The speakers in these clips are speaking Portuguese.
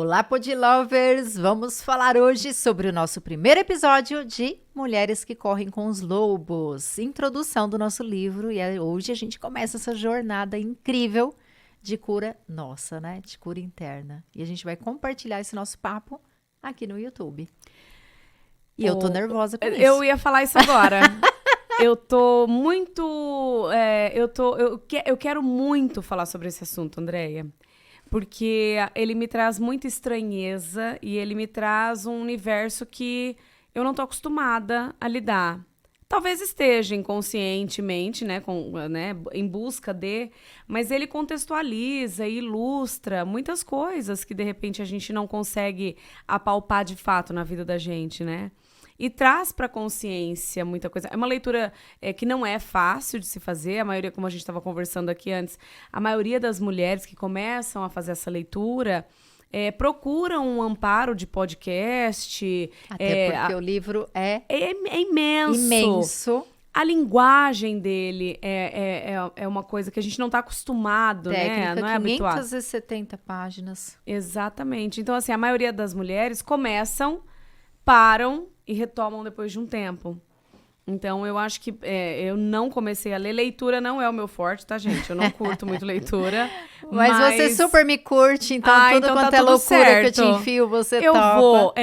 Olá, Podlovers! Vamos falar hoje sobre o nosso primeiro episódio de Mulheres que Correm com os Lobos, introdução do nosso livro, e hoje a gente começa essa jornada incrível de cura nossa, né? De cura interna. E a gente vai compartilhar esse nosso papo aqui no YouTube. E eu tô nervosa com isso. Eu ia falar isso agora. Eu tô muito... eu quero muito falar sobre esse assunto, Andréia. Porque ele me traz muita estranheza e ele me traz um universo que eu não tô acostumada a lidar. Talvez esteja inconscientemente, né, em busca de... Mas ele contextualiza e ilustra muitas coisas que, de repente, a gente não consegue apalpar de fato na vida da gente, né? E traz para a consciência muita coisa. É uma leitura que não é fácil de se fazer. A maioria, como a gente estava conversando aqui antes, a maioria das mulheres que começam a fazer essa leitura procuram um amparo de podcast. Até porque o livro é imenso. Imenso. A linguagem dele é uma coisa que a gente não está acostumado, Técnica, né? Não é habituado. 570 páginas. Exatamente. Então, assim, a maioria das mulheres começam, param e retomam depois de um tempo. Então, eu acho que eu não comecei a ler. Leitura não é o meu forte, tá, gente? Eu não curto muito leitura. Mas você super me curte, então tudo então quanto tá é tudo loucura certo. que eu te enfio, você eu topa. vou,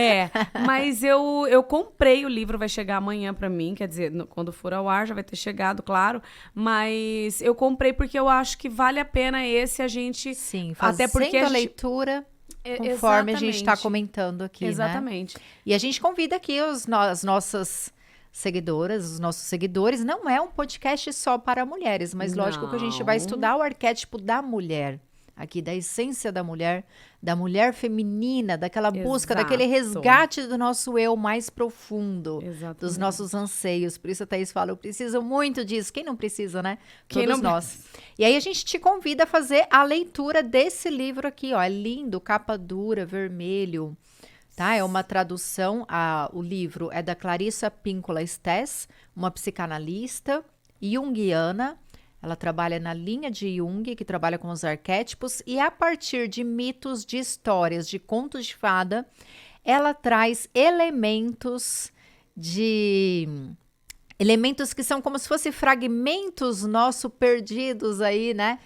Mas eu comprei o livro, vai chegar amanhã pra mim. Quer dizer, quando for ao ar já vai ter chegado, claro. Mas eu comprei porque eu acho que vale a pena a gente... Sim, até porque a leitura... Conforme a gente está comentando aqui, Exatamente. Né? E a gente convida aqui as nossas seguidoras, os nossos seguidores. Não é um podcast só para mulheres, mas lógico que a gente vai estudar o arquétipo da mulher. Aqui, da essência da mulher feminina, daquela busca, daquele resgate do nosso eu mais profundo, dos nossos anseios. Por isso a Thaís fala, eu preciso muito disso. Quem não precisa, né? Todos nós. E aí a gente te convida a fazer a leitura desse livro aqui, ó. É lindo, capa dura, vermelho. Tá? É uma tradução, o livro é da Clarissa Pinkola Stess, uma psicanalista junguiana. Ela trabalha na linha de Jung, que trabalha com os arquétipos, e a partir de mitos, de histórias, de contos de fada, ela traz elementos que são como se fossem fragmentos nossos perdidos aí, né?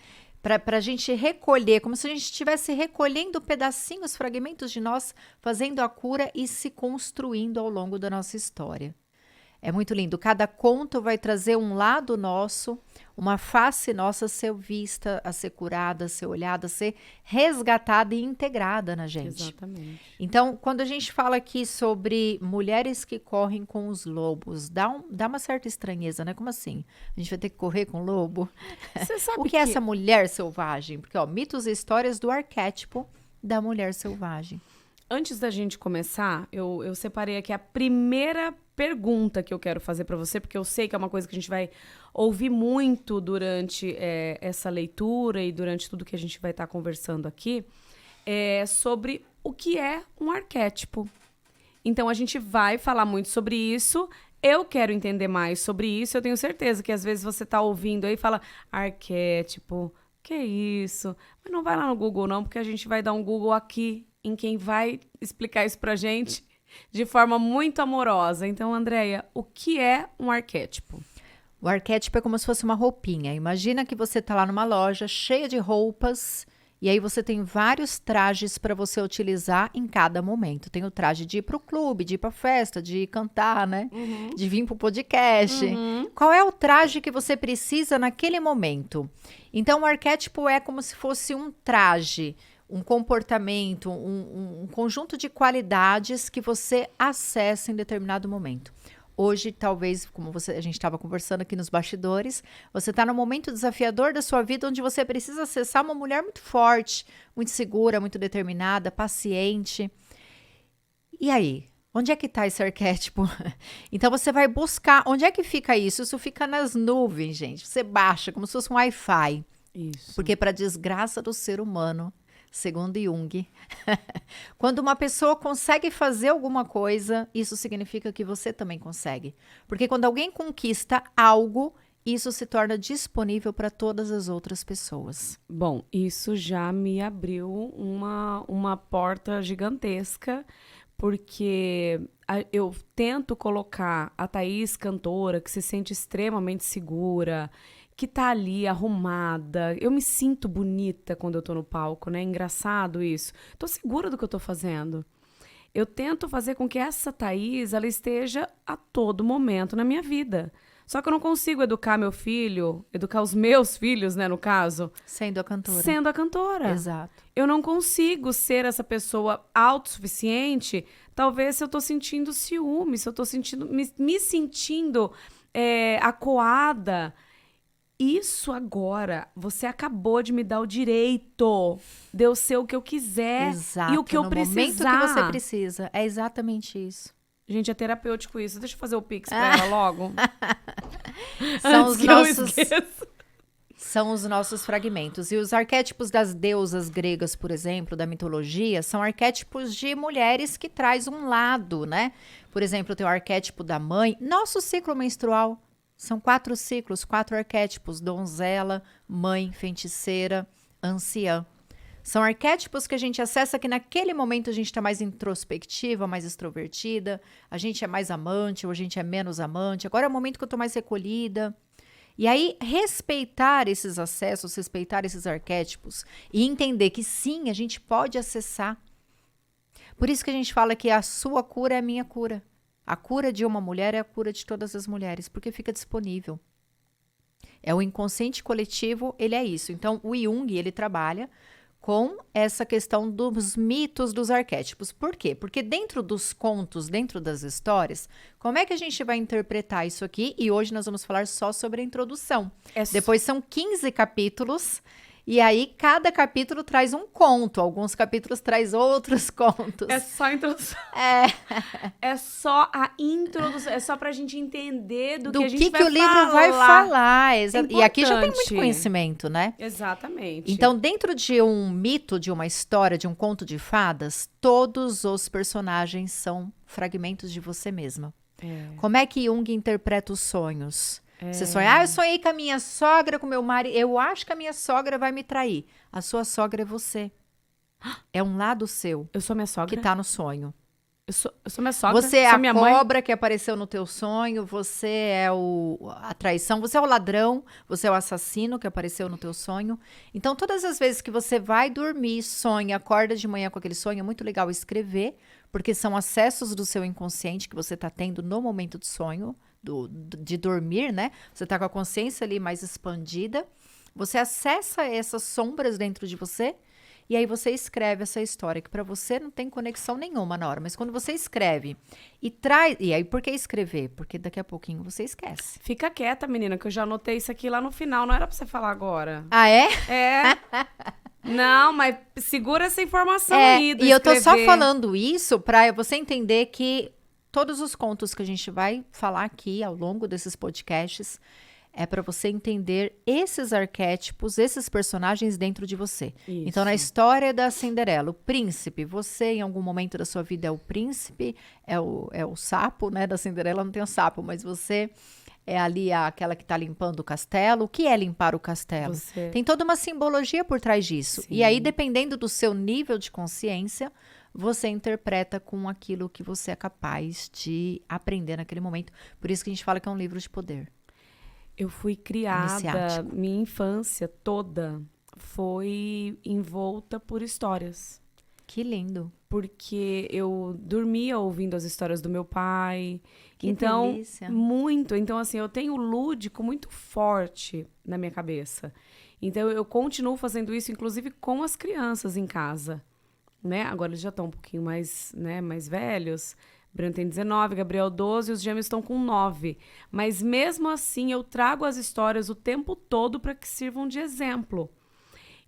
Para a gente recolher, como se a gente estivesse recolhendo pedacinhos, fragmentos de nós, fazendo a cura e se construindo ao longo da nossa história. É muito lindo. Cada conto vai trazer um lado nosso, uma face nossa a ser vista, a ser curada, a ser olhada, a ser resgatada e integrada na gente. Exatamente. Então, quando a gente fala aqui sobre mulheres que correm com os lobos, dá uma certa estranheza, né? Como assim? A gente vai ter que correr com o lobo? Você sabe o que é essa mulher selvagem? Porque, ó, mitos e histórias do arquétipo da mulher selvagem. Antes da gente começar, eu separei aqui a primeira pergunta que eu quero fazer para você, porque eu sei que é uma coisa que a gente vai ouvir muito durante essa leitura e durante tudo que a gente vai estar conversando aqui, sobre o que é um arquétipo. Então, a gente vai falar muito sobre isso. Eu quero entender mais sobre isso. Eu tenho certeza que às vezes você está ouvindo aí e fala, arquétipo, que é isso? Mas não vai lá no Google não, porque a gente vai dar um Google aqui em quem vai explicar isso pra gente de forma muito amorosa. Então, Andréia, o que é um arquétipo? O arquétipo é como se fosse uma roupinha. Imagina que você está lá numa loja cheia de roupas e aí você tem vários trajes para você utilizar em cada momento. Tem o traje de ir para o clube, de ir para a festa, de cantar, né? Uhum. De vir para o podcast. Uhum. Qual é o traje que você precisa naquele momento? Então, o arquétipo é como se fosse um traje, um comportamento, um conjunto de qualidades que você acessa em determinado momento. Hoje, talvez, como a gente estava conversando aqui nos bastidores, você está num momento desafiador da sua vida onde você precisa acessar uma mulher muito forte, muito segura, muito determinada, paciente. E aí? Onde é que está esse arquétipo? Então, você vai buscar. Onde é que fica isso? Isso fica nas nuvens, gente. Você baixa como se fosse um Wi-Fi. Isso. Porque, para desgraça do ser humano, segundo Jung, quando uma pessoa consegue fazer alguma coisa, isso significa que você também consegue. Porque quando alguém conquista algo, isso se torna disponível para todas as outras pessoas. Bom, isso já me abriu uma porta gigantesca, porque eu tento colocar a Thaís cantora, que se sente extremamente segura, que tá ali arrumada. Eu me sinto bonita quando eu tô no palco, né? Engraçado isso. Tô segura do que eu tô fazendo. Eu tento fazer com que essa Thaís, ela esteja a todo momento na minha vida. Só que eu não consigo educar meu filho, educar os meus filhos, né, no caso. Sendo a cantora. Sendo a cantora. Exato. Eu não consigo ser essa pessoa autossuficiente, talvez se eu tô sentindo ciúme, se eu tô me sentindo acuada. Isso agora, você acabou de me dar o direito de eu ser o que eu quiser. Exato. E o que eu precisar. No momento que você precisa. É exatamente isso. Gente, é terapêutico isso. Deixa eu fazer o Pix pra ela logo. São os nossos fragmentos. E os arquétipos das deusas gregas, por exemplo, da mitologia, são arquétipos de mulheres que traz um lado, né? Por exemplo, tem o arquétipo da mãe. Nosso ciclo menstrual são 4 ciclos, 4 arquétipos: donzela, mãe, feiticeira, anciã. São arquétipos que a gente acessa que naquele momento a gente está mais introspectiva, mais extrovertida, a gente é mais amante ou a gente é menos amante. Agora é o momento que eu estou mais recolhida. E aí, respeitar esses acessos, respeitar esses arquétipos e entender que sim, a gente pode acessar. Por isso que a gente fala que a sua cura é a minha cura. A cura de uma mulher é a cura de todas as mulheres, porque fica disponível. É o inconsciente coletivo, ele é isso. Então, o Jung, ele trabalha com essa questão dos mitos, dos arquétipos. Por quê? Porque dentro dos contos, dentro das histórias, como é que a gente vai interpretar isso aqui? E hoje nós vamos falar só sobre a introdução. Depois são 15 capítulos, e aí cada capítulo traz um conto. Alguns capítulos traz outros contos. É só a introdução. É só a introdução. É só pra gente entender do que a gente vai falar. Do que o livro vai falar. E aqui já tem muito conhecimento, né? Exatamente. Então, dentro de um mito, de uma história, de um conto de fadas, todos os personagens são fragmentos de você mesma. Como é que Jung interpreta os sonhos? Você sonha, eu sonhei com a minha sogra, com meu marido, eu acho que a minha sogra vai me trair. A sua sogra é você. É um lado seu. Eu sou minha sogra? Que tá no sonho. Eu sou minha sogra? Você é a a cobra que apareceu no teu sonho, você é a traição, você é o ladrão, você é o assassino que apareceu no teu sonho. Então, todas as vezes que você vai dormir, sonha, acorda de manhã com aquele sonho, é muito legal escrever, porque são acessos do seu inconsciente que você está tendo no momento do sonho, de dormir, né? Você está com a consciência ali mais expandida, você acessa essas sombras dentro de você e aí você escreve essa história que para você não tem conexão nenhuma na hora, mas quando você escreve e traz... E aí por que escrever? Porque daqui a pouquinho você esquece. Fica quieta, menina, que eu já anotei isso aqui lá no final, não era para você falar agora. Ah, é? É. Não, mas segura essa informação aí do E eu tô escrever. só falando isso para você entender que todos os contos que a gente vai falar aqui ao longo desses podcasts é para você entender esses arquétipos, esses personagens dentro de você. Isso. Então, na história da Cinderela, o príncipe, você em algum momento da sua vida é o príncipe, é o sapo, né? Da Cinderela não tem o sapo, mas você é ali aquela que está limpando o castelo. O que é limpar o castelo? Você... Tem toda uma simbologia por trás disso. Sim. E aí, dependendo do seu nível de consciência, você interpreta com aquilo que você é capaz de aprender naquele momento. Por isso que a gente fala que é um livro de poder. Eu fui criada, minha infância toda foi envolta por histórias. Que lindo. Porque eu dormia ouvindo as histórias do meu pai. Que então, delícia. muito. Então, assim, eu tenho o lúdico muito forte na minha cabeça. Então, eu continuo fazendo isso, inclusive com as crianças em casa. Né? Agora eles já estão um pouquinho mais, né, mais velhos. Breno tem 19, Gabriel 12 e os gêmeos estão com 9. Mas mesmo assim eu trago as histórias o tempo todo para que sirvam de exemplo.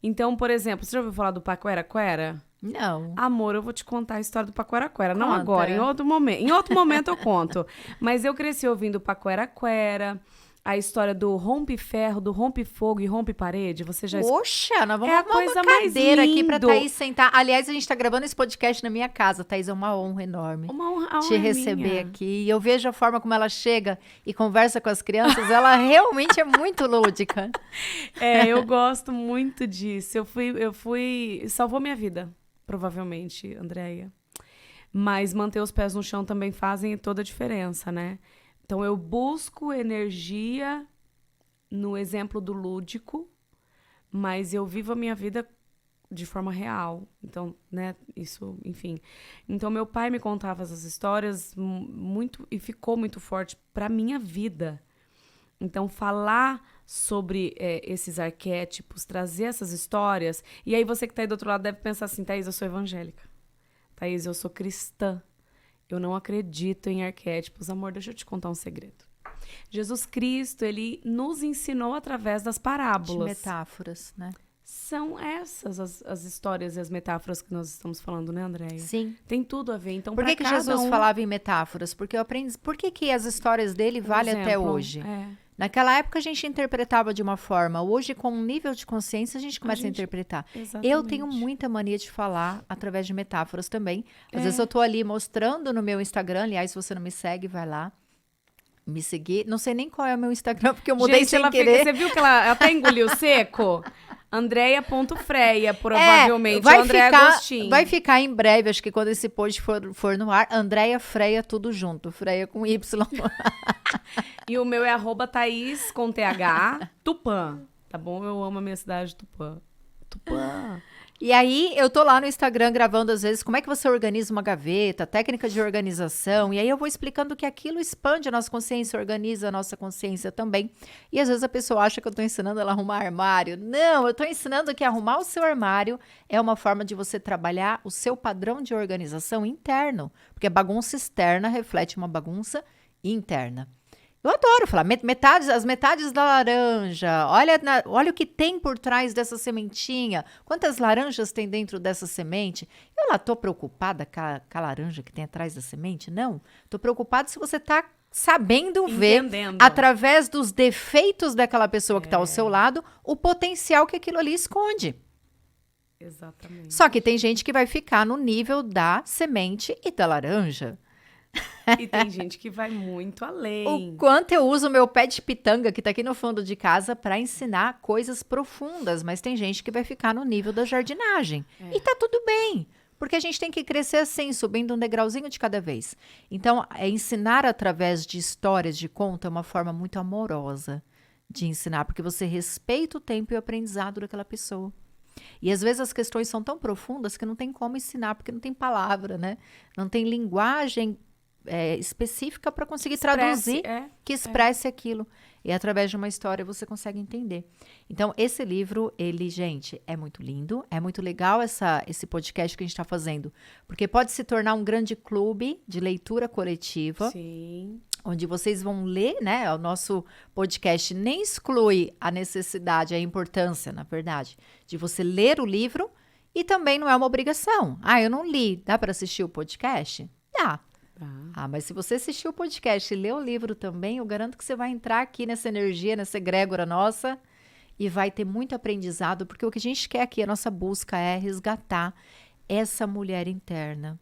Então, por exemplo, você já ouviu falar do Paquera-Quera? Não. Amor, eu vou te contar a história do Paquera-Quera. Não Conta. agora, em outro momento. Em outro momento eu conto. Mas eu cresci ouvindo Paquera-Quera. a história do rompe-ferro, do rompe-fogo e rompe-parede? Você já... Poxa, nós vamos É a arrumar coisa uma mais cadeira aqui pra lindo. Thaís sentar. Aliás, a gente tá gravando esse podcast na minha casa, Thaís, é uma honra enorme Uma honra, a te honra é receber minha. aqui. E eu vejo a forma como ela chega e conversa com as crianças, ela realmente é muito lúdica. Eu gosto muito disso. Eu fui... Salvou minha vida, provavelmente, Andréia. Mas manter os pés no chão também fazem toda a diferença, né? Então, eu busco energia no exemplo do lúdico, mas eu vivo a minha vida de forma real. Então, né, isso, enfim. Então, meu pai me contava essas histórias muito e ficou muito forte para minha vida. Então, falar sobre esses arquétipos, trazer essas histórias. E aí, você que está aí do outro lado deve pensar assim, Thaís, eu sou evangélica. Thaís, eu sou cristã. Eu não acredito em arquétipos. Amor, deixa eu te contar um segredo. Jesus Cristo, ele nos ensinou através das parábolas. De metáforas, né? São essas as histórias e as metáforas que nós estamos falando, né, Andréia? Sim. Tem tudo a ver. Então, Por que pra cada Jesus falava em metáforas? Porque eu aprendi. Por que as histórias dele valem até exemplo, hoje? Naquela época a gente interpretava de uma forma. Hoje, com um nível de consciência, a gente começa a interpretar. Exatamente. Eu tenho muita mania de falar através de metáforas também. Às vezes eu tô ali mostrando no meu Instagram. Aliás, se você não me segue, vai lá. Me seguir. Não sei nem qual é o meu Instagram, porque eu mudei Gente, sem querer. Você viu que ela até engoliu seco? Andréia.freia, provavelmente. vai Andréia ficar, Agostinho. vai ficar em breve, acho que quando esse post for no ar, Andréia Freia, tudo junto. Freia com Y. E o meu é @Thaís com TH, Tupã. Tá bom? Eu amo a minha cidade, Tupã. Tupã. E aí, eu tô lá no Instagram gravando, às vezes, como é que você organiza uma gaveta, técnica de organização. E aí, eu vou explicando que aquilo expande a nossa consciência, organiza a nossa consciência também. E, às vezes, a pessoa acha que eu tô ensinando ela a arrumar armário. Não, eu tô ensinando que arrumar o seu armário é uma forma de você trabalhar o seu padrão de organização interno. Porque a bagunça externa reflete uma bagunça interna. Eu adoro falar, as metades da laranja, olha o que tem por trás dessa sementinha, quantas laranjas tem dentro dessa semente. Eu lá estou preocupada com a laranja que tem atrás da semente? Não, estou preocupada se você está sabendo ver, através dos defeitos daquela pessoa que está ao seu lado, o potencial que aquilo ali esconde. Exatamente. Só que tem gente que vai ficar no nível da semente e da laranja. E tem gente que vai muito além. O quanto eu uso o meu pé de pitanga, que tá aqui no fundo de casa, para ensinar coisas profundas. Mas tem gente que vai ficar no nível da jardinagem. E tá tudo bem. Porque a gente tem que crescer assim, subindo um degrauzinho de cada vez. Então, ensinar através de histórias, de conto, é uma forma muito amorosa de ensinar. Porque você respeita o tempo e o aprendizado daquela pessoa. E às vezes as questões são tão profundas que não tem como ensinar, porque não tem palavra, né? Não tem linguagem específica para conseguir traduzir que expresse aquilo. E através de uma história você consegue entender. Então, esse livro, gente, é muito lindo. É muito legal esse podcast que a gente está fazendo. Porque pode se tornar um grande clube de leitura coletiva. Sim. Onde vocês vão ler, né? O nosso podcast nem exclui a necessidade, a importância, na verdade, de você ler o livro. E também não é uma obrigação. Eu não li. Dá para assistir o podcast? Dá. Mas se você assistir o podcast e ler o livro também, eu garanto que você vai entrar aqui nessa energia, nessa egrégora nossa e vai ter muito aprendizado, porque o que a gente quer aqui, a nossa busca é resgatar essa mulher interna.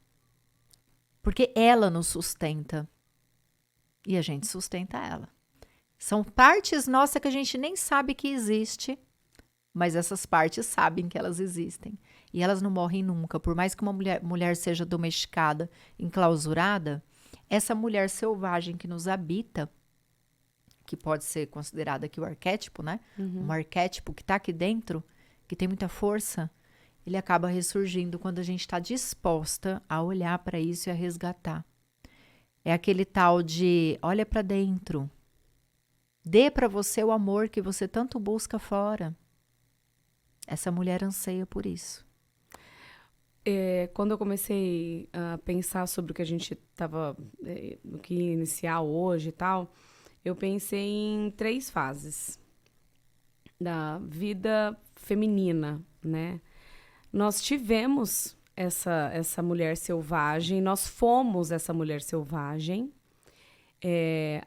Porque ela nos sustenta e a gente sustenta ela. São partes nossas que a gente nem sabe que existe, mas essas partes sabem que elas existem. E elas não morrem nunca. Por mais que uma mulher seja domesticada, enclausurada, essa mulher selvagem que nos habita, que pode ser considerada aqui o arquétipo, né? Um arquétipo que está aqui dentro, que tem muita força, ele acaba ressurgindo quando a gente está disposta a olhar para isso e a resgatar. É aquele tal de, olha para dentro, dê para você o amor que você tanto busca fora. Essa mulher anseia por isso. Quando eu comecei a pensar sobre o que a gente estava, o que ia iniciar hoje e tal, eu pensei em 3 fases da vida feminina, né? Nós tivemos essa mulher selvagem, nós fomos essa mulher selvagem,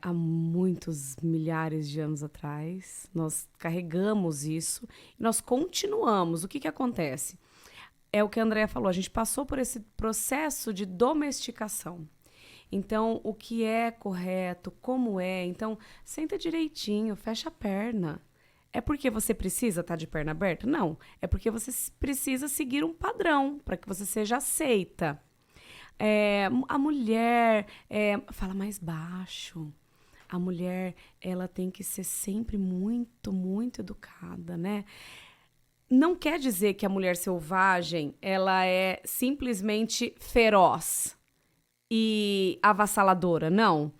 há muitos milhares de anos atrás. Nós carregamos isso e nós continuamos. O que acontece? É o que a Andrea falou, a gente passou por esse processo de domesticação. Então, o que é correto, como é. Então, senta direitinho, fecha a perna. É porque você precisa estar de perna aberta? Não. É porque você precisa seguir um padrão para que você seja aceita. A mulher fala mais baixo. A mulher, ela tem que ser sempre muito, muito educada, né? Não quer dizer que a mulher selvagem, ela é simplesmente feroz e avassaladora, não.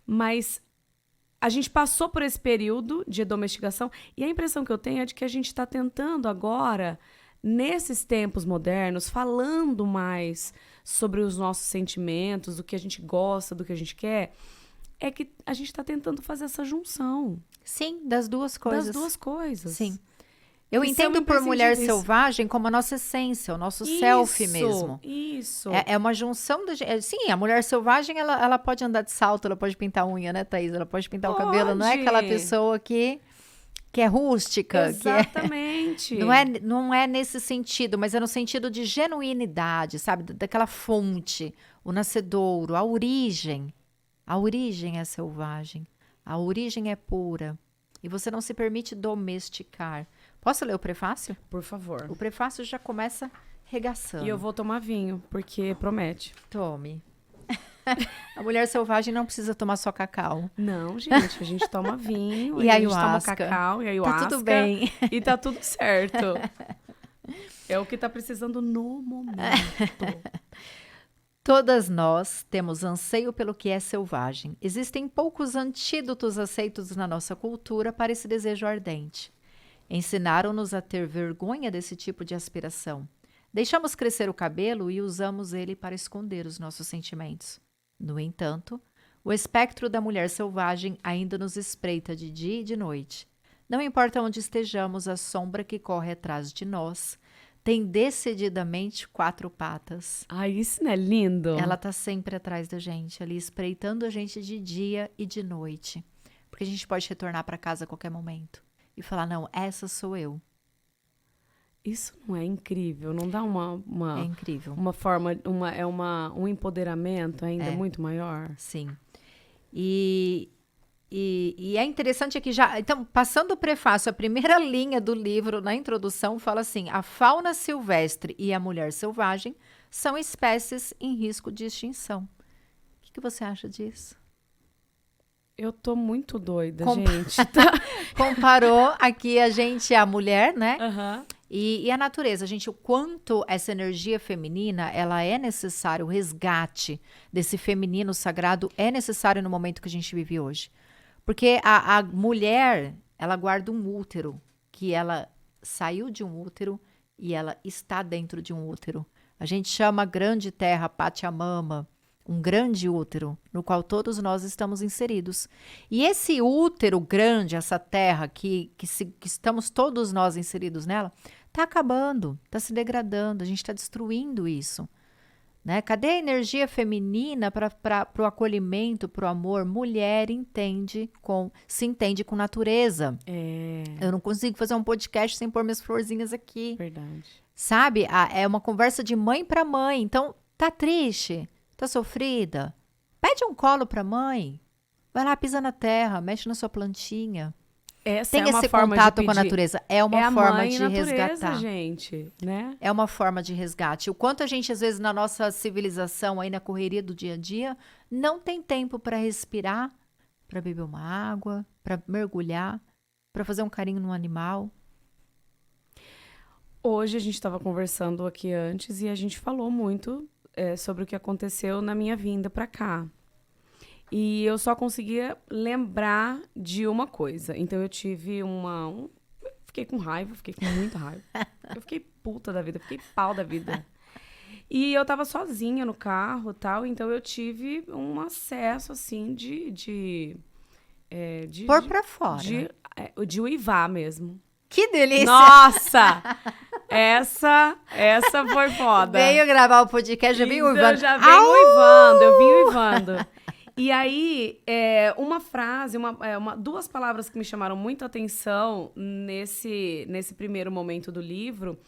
Mas a gente passou por esse período de domesticação e a impressão que eu tenho é de que a gente está tentando agora, nesses tempos modernos, falando mais sobre os nossos sentimentos, do que a gente gosta, do que a gente quer, é que a gente está tentando fazer essa junção. Sim, das duas coisas. Das duas coisas. Sim. Eu entendo por mulher selvagem como a nossa essência, o nosso self mesmo. Isso. É uma junção da gente. Sim, a mulher selvagem, ela pode andar de salto, ela pode pintar unha, né, Thaís? Ela pode pintar o cabelo. Não é aquela pessoa que é rústica. Exatamente. Não é nesse sentido, mas é no sentido de genuinidade, sabe? Daquela fonte, o nascedouro, a origem. A origem é selvagem. A origem é pura. E você não se permite domesticar. Posso ler o prefácio? Por favor. O prefácio já começa regaçando. E eu vou tomar vinho, porque promete. Tome. A mulher selvagem não precisa tomar só cacau. Não, gente, a gente toma vinho, e a ayahuasca. gente toma cacau e ayahuasca. Tá tudo bem. E tá tudo certo. É o que tá precisando no momento. Todas nós temos anseio pelo que é selvagem. Existem poucos antídotos aceitos na nossa cultura para esse desejo ardente. Ensinaram-nos a ter vergonha desse tipo de aspiração. Deixamos crescer o cabelo e usamos ele para esconder os nossos sentimentos. No entanto, o espectro da mulher selvagem ainda nos espreita de dia e de noite. Não importa onde estejamos, a sombra que corre atrás de nós tem decididamente 4 patas. Ai, isso não é lindo? Ela está sempre atrás da gente, ali espreitando a gente de dia e de noite. Porque a gente pode retornar para casa a qualquer momento e falar, não, essa sou eu. Isso não é incrível? Não dá é incrível. Uma forma, um empoderamento ainda muito maior? Sim. E é interessante aqui já... Então, passando o prefácio, a primeira linha do livro, na introdução, fala assim, a fauna silvestre e a mulher selvagem são espécies em risco de extinção. O que você acha disso? Eu tô muito doida, gente. Comparou aqui a mulher, né? Uhum. E a natureza, gente, o quanto essa energia feminina, ela é necessária, o resgate desse feminino sagrado é necessário no momento que a gente vive hoje. Porque a mulher, ela guarda um útero, que ela saiu de um útero e ela está dentro de um útero. A gente chama a grande terra Pachamama, um grande útero, no qual todos nós estamos inseridos. E esse útero grande, essa terra que estamos todos nós inseridos nela, está acabando, está se degradando, a gente está destruindo isso. Né? Cadê a energia feminina para o acolhimento, para o amor? Mulher se entende com natureza. Eu não consigo fazer um podcast sem pôr minhas florzinhas aqui. Verdade. Sabe? É uma conversa de mãe para mãe. Então, tá triste? Tá sofrida? Pede um colo para mãe. Vai lá, pisa na terra, mexe na sua plantinha. Tem esse contato com a natureza. É uma forma de resgatar. Gente, né? É uma forma de resgate. O quanto a gente, às vezes, na nossa civilização, aí na correria do dia a dia, não tem tempo para respirar, para beber uma água, para mergulhar, para fazer um carinho num animal. Hoje a gente estava conversando aqui antes e a gente falou muito sobre o que aconteceu na minha vinda para cá. E eu só conseguia lembrar de uma coisa. Então eu tive fiquei com raiva, fiquei com muita raiva. Eu fiquei puta da vida, fiquei pau da vida. E eu tava sozinha no carro e tal, então eu tive um acesso, assim, de pôr pra fora. De uivar mesmo. Que delícia! Nossa! Essa foi foda. Veio gravar o podcast, já vim uivando. Eu já vim uivando, eu vim uivando. E aí, uma frase, duas palavras que me chamaram muito a atenção nesse primeiro momento do livro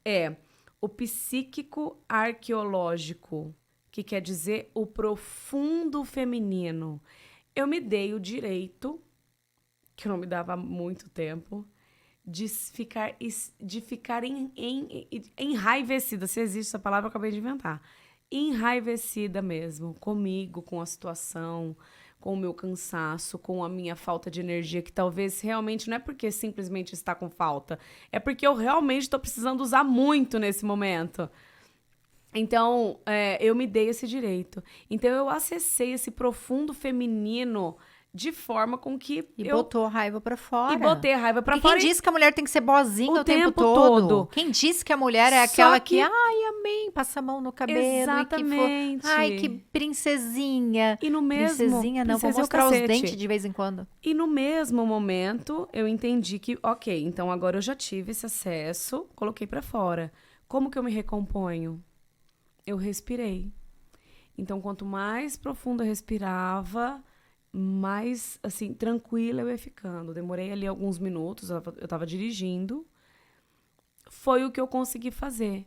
é o psíquico arqueológico, que quer dizer o profundo feminino. Eu me dei o direito, que eu não me dava há muito tempo, de ficar enraivecida. Se existe essa palavra, eu acabei de inventar. Enraivecida mesmo, comigo, com a situação, com o meu cansaço, com a minha falta de energia, que talvez realmente não é porque simplesmente está com falta, é porque eu realmente estou precisando usar muito nesse momento. Então, eu me dei esse direito. Então, eu acessei esse profundo feminino de forma com que botou a raiva pra fora. E botei a raiva pra fora. Quem disse que a mulher tem que ser boazinha o tempo todo? Quem disse que a mulher é aquela que ai, amém, passa a mão no cabelo. Exatamente. Ai, que princesinha. E no mesmo... Princesinha não, vou mostrar os dentes de vez em quando. E no mesmo momento, eu entendi que, ok, então agora eu já tive esse acesso, coloquei pra fora. Como que eu me recomponho? Eu respirei. Então, quanto mais profundo eu respirava, mais, assim, tranquila eu ia ficando. Demorei ali alguns minutos, eu tava dirigindo. Foi o que eu consegui fazer.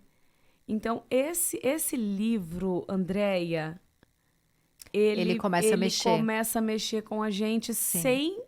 Então, esse livro, Andréia, ele começa a mexer com a gente sem...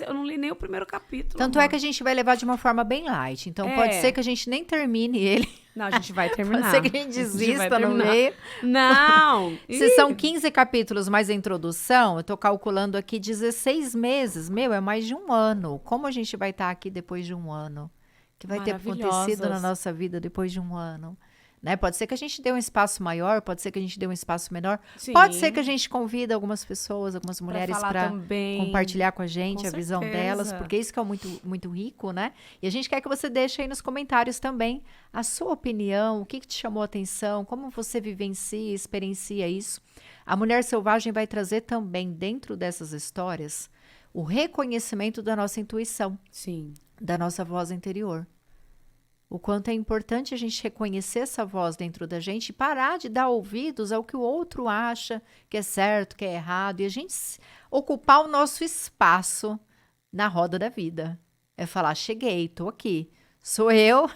Eu não li nem o primeiro capítulo. Tanto é que a gente vai levar de uma forma bem light. Então, pode ser que a gente nem termine ele. Não, a gente vai terminar. Pode ser que a gente desista no meio. Não! Se são 15 capítulos mais a introdução, eu tô calculando aqui 16 meses. Meu, é mais de um ano. Como a gente vai estar aqui depois de um ano? O que vai ter acontecido na nossa vida depois de um ano? Né? Pode ser que a gente dê um espaço maior, pode ser que a gente dê um espaço menor. Sim. Pode ser que a gente convida algumas pessoas, algumas mulheres para compartilhar com a gente a visão delas, porque isso que é muito, muito rico, né? E a gente quer que você deixe aí nos comentários também a sua opinião, o que te chamou a atenção, como você vivencia, experiencia isso. A Mulher Selvagem vai trazer também, dentro dessas histórias, o reconhecimento da nossa intuição. Sim. Da nossa voz interior. O quanto é importante a gente reconhecer essa voz dentro da gente e parar de dar ouvidos ao que o outro acha que é certo, que é errado. E a gente ocupar o nosso espaço na roda da vida. É falar, cheguei, tô aqui. Sou eu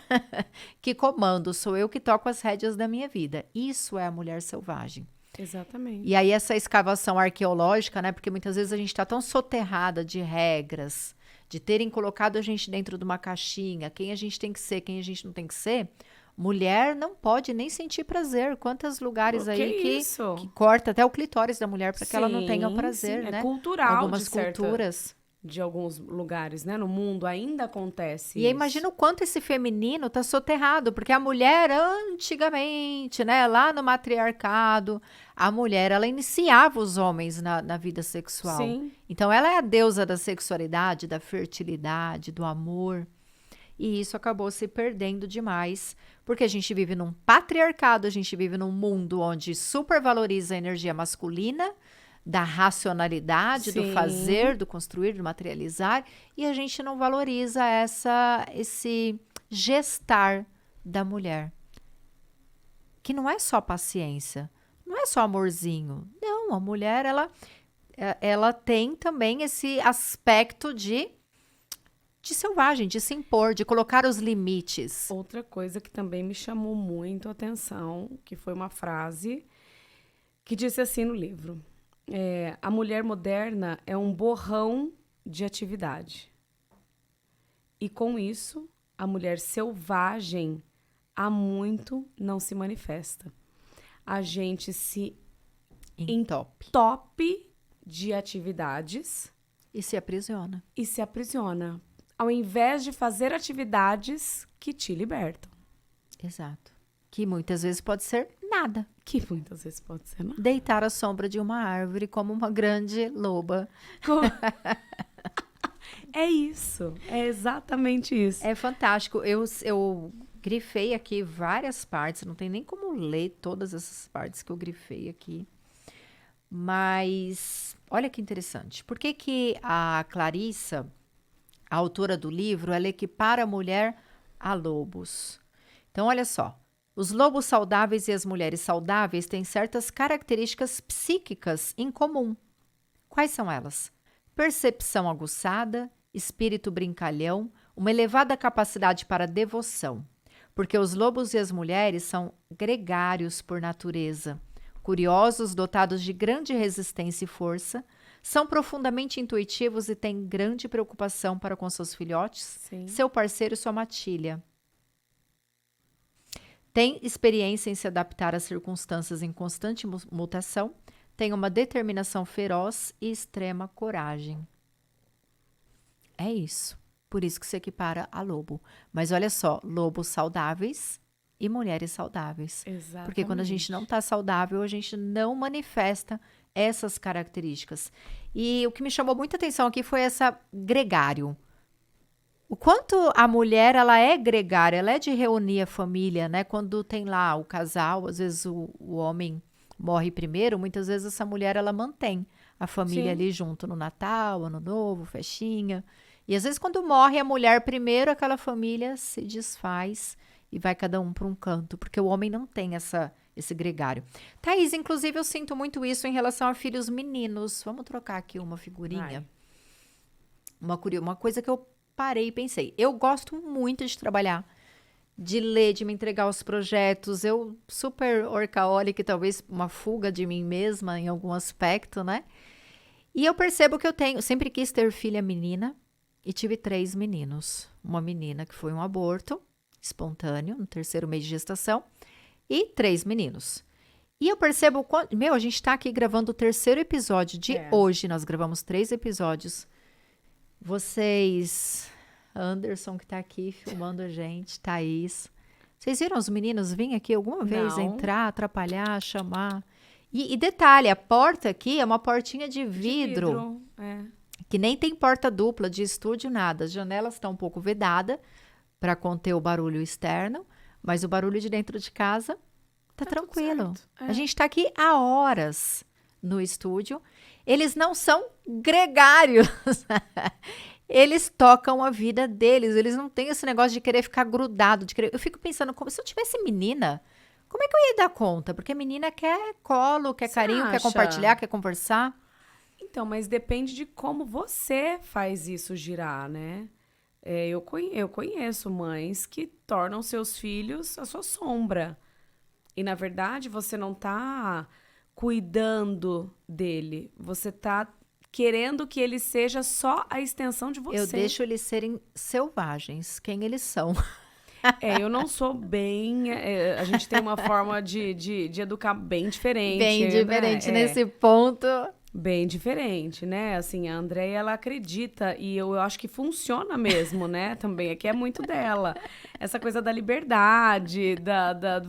que comando, sou eu que toco as rédeas da minha vida. Isso é a mulher selvagem. Exatamente. E aí essa escavação arqueológica, né? Porque muitas vezes a gente está tão soterrada de regras, de terem colocado a gente dentro de uma caixinha, quem a gente tem que ser, quem a gente não tem que ser. Mulher não pode nem sentir prazer. Quantos lugares aí que corta até o clitóris da mulher para que ela não tenha o prazer, né? É cultural. Algumas culturas. De alguns lugares, né? No mundo ainda acontece isso. E imagina o quanto esse feminino tá soterrado, porque a mulher antigamente, né? Lá no matriarcado, a mulher, ela iniciava os homens na vida sexual. Sim. Então, ela é a deusa da sexualidade, da fertilidade, do amor. E isso acabou se perdendo demais, porque a gente vive num patriarcado, a gente vive num mundo onde supervaloriza a energia masculina, da racionalidade, Sim. do fazer, do construir, do materializar, e a gente não valoriza esse gestar da mulher. Que não é só paciência, não é só amorzinho. Não, a mulher, ela tem também esse aspecto de selvagem, de se impor, de colocar os limites. Outra coisa que também me chamou muito a atenção, que foi uma frase que disse assim no livro. A mulher moderna é um borrão de atividade. E com isso, a mulher selvagem há muito não se manifesta. A gente se entope de atividades. E se aprisiona. Ao invés de fazer atividades que te libertam. Exato. Que muitas vezes pode ser nada. Deitar à sombra de uma árvore como uma grande loba. É isso. É exatamente isso. É fantástico. Eu grifei aqui várias partes. Não tem nem como ler todas essas partes que eu grifei aqui. Mas olha que interessante. Por que a Clarissa, a autora do livro, ela equipara a mulher a lobos? Então, olha só. Os lobos saudáveis e as mulheres saudáveis têm certas características psíquicas em comum. Quais são elas? Percepção aguçada, espírito brincalhão, uma elevada capacidade para devoção. Porque os lobos e as mulheres são gregários por natureza, curiosos, dotados de grande resistência e força, são profundamente intuitivos e têm grande preocupação para com seus filhotes, Sim. seu parceiro e sua matilha. Tem experiência em se adaptar às circunstâncias em constante mutação, tem uma determinação feroz e extrema coragem. É isso. Por isso que se equipara a lobo. Mas olha só, lobos saudáveis e mulheres saudáveis. Exatamente. Porque quando a gente não está saudável, a gente não manifesta essas características. E o que me chamou muita atenção aqui foi essa gregário. O quanto a mulher, ela é gregária, ela é de reunir a família, né? Quando tem lá o casal, às vezes o homem morre primeiro, muitas vezes essa mulher, ela mantém a família ali junto no Natal, Ano Novo, festinha. E às vezes quando morre a mulher primeiro, aquela família se desfaz e vai cada um para um canto, porque o homem não tem esse gregário. Thaís, inclusive eu sinto muito isso em relação a filhos meninos. Vamos trocar aqui uma figurinha. Uma coisa que eu parei e pensei. Eu gosto muito de trabalhar, de ler, de me entregar aos projetos. Eu super workaholic, talvez uma fuga de mim mesma em algum aspecto, né? E eu percebo que eu sempre quis ter filha menina e tive 3 meninos. Uma menina que foi um aborto espontâneo, no 3º mês de gestação, e 3 meninos. E eu percebo, a gente tá aqui gravando o 3º episódio de hoje, nós gravamos 3 episódios. Vocês, Anderson que tá aqui filmando a gente, Thaís, vocês viram os meninos virem aqui alguma vez entrar, atrapalhar, chamar? E detalhe, a porta aqui é uma portinha de vidro. Que nem tem porta dupla de estúdio, nada. As janelas estão um pouco vedadas para conter o barulho externo, mas o barulho de dentro de casa tá tranquilo. A gente tá aqui há horas no estúdio. Eles não são gregários. Eles tocam a vida deles. Eles não têm esse negócio de querer ficar grudado. Eu fico pensando, como se eu tivesse menina, como é que eu ia dar conta? Porque a menina quer colo, quer carinho, quer compartilhar, quer conversar. Então, mas depende de como você faz isso girar, né? Eu conheço mães que tornam seus filhos a sua sombra. E, na verdade, você não tá cuidando dele. Você tá querendo que ele seja só a extensão de você. Eu deixo eles serem selvagens, quem eles são. Eu não sou bem... a gente tem uma forma de educar bem diferente. Bem diferente nesse ponto. Bem diferente, né? Assim, a Andréia, ela acredita e eu acho que funciona mesmo, né? Também, aqui é muito dela. Essa coisa da liberdade,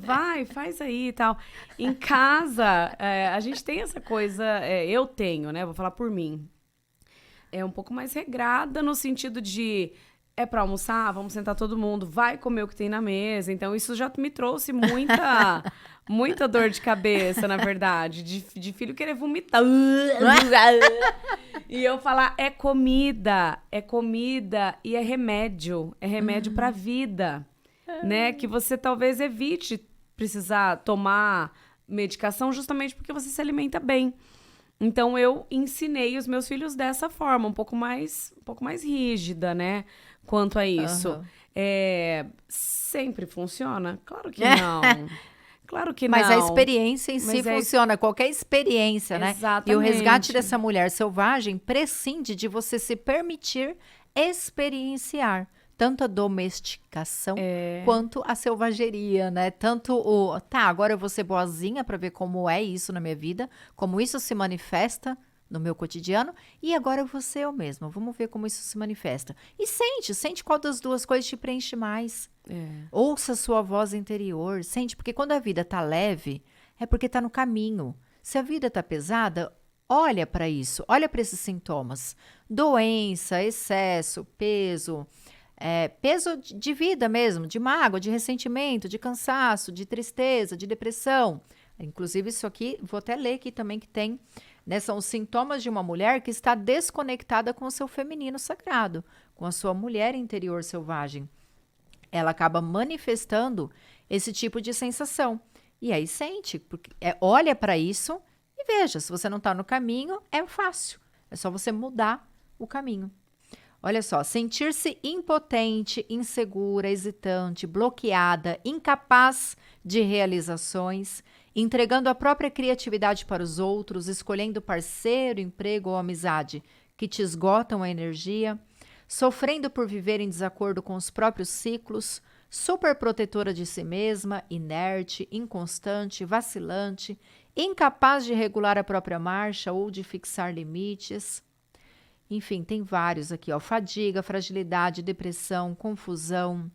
vai, faz aí e tal. Em casa, a gente tem essa coisa, eu tenho, né? Vou falar por mim. É um pouco mais regrada no sentido de... É pra almoçar? Vamos sentar todo mundo. Vai comer o que tem na mesa. Então, isso já me trouxe muita dor de cabeça, na verdade. De filho querer vomitar. E eu falar, é comida e é remédio. É remédio pra vida. Né? Que você talvez evite precisar tomar medicação justamente porque você se alimenta bem. Então, eu ensinei os meus filhos dessa forma, um pouco mais rígida, né? Quanto a isso. Sempre funciona? Claro que não. Claro que não. Mas a experiência em si funciona. Qualquer experiência, né? Exatamente. E o resgate dessa mulher selvagem prescinde de você se permitir experienciar tanto a domesticação quanto a selvageria, né? Tanto agora eu vou ser boazinha para ver como é isso na minha vida, como isso se manifesta no meu cotidiano, e agora eu vou ser eu mesma. Vamos ver como isso se manifesta. E sente qual das duas coisas te preenche mais. Ouça a sua voz interior, sente, porque quando a vida tá leve, é porque tá no caminho. Se a vida tá pesada, olha para isso, olha para esses sintomas. Doença, excesso, peso, peso de vida mesmo, de mágoa, de ressentimento, de cansaço, de tristeza, de depressão. Inclusive isso aqui, vou até ler aqui também que tem, né, são os sintomas de uma mulher que está desconectada com o seu feminino sagrado, com a sua mulher interior selvagem. Ela acaba manifestando esse tipo de sensação. E aí sente, porque olha para isso e veja, se você não está no caminho, é fácil. É só você mudar o caminho. Olha só, sentir-se impotente, insegura, hesitante, bloqueada, incapaz de realizações, entregando a própria criatividade para os outros, escolhendo parceiro, emprego ou amizade que te esgotam a energia, sofrendo por viver em desacordo com os próprios ciclos, superprotetora de si mesma, inerte, inconstante, vacilante, incapaz de regular a própria marcha ou de fixar limites. Enfim, tem vários aqui, ó. Fadiga, fragilidade, depressão, confusão,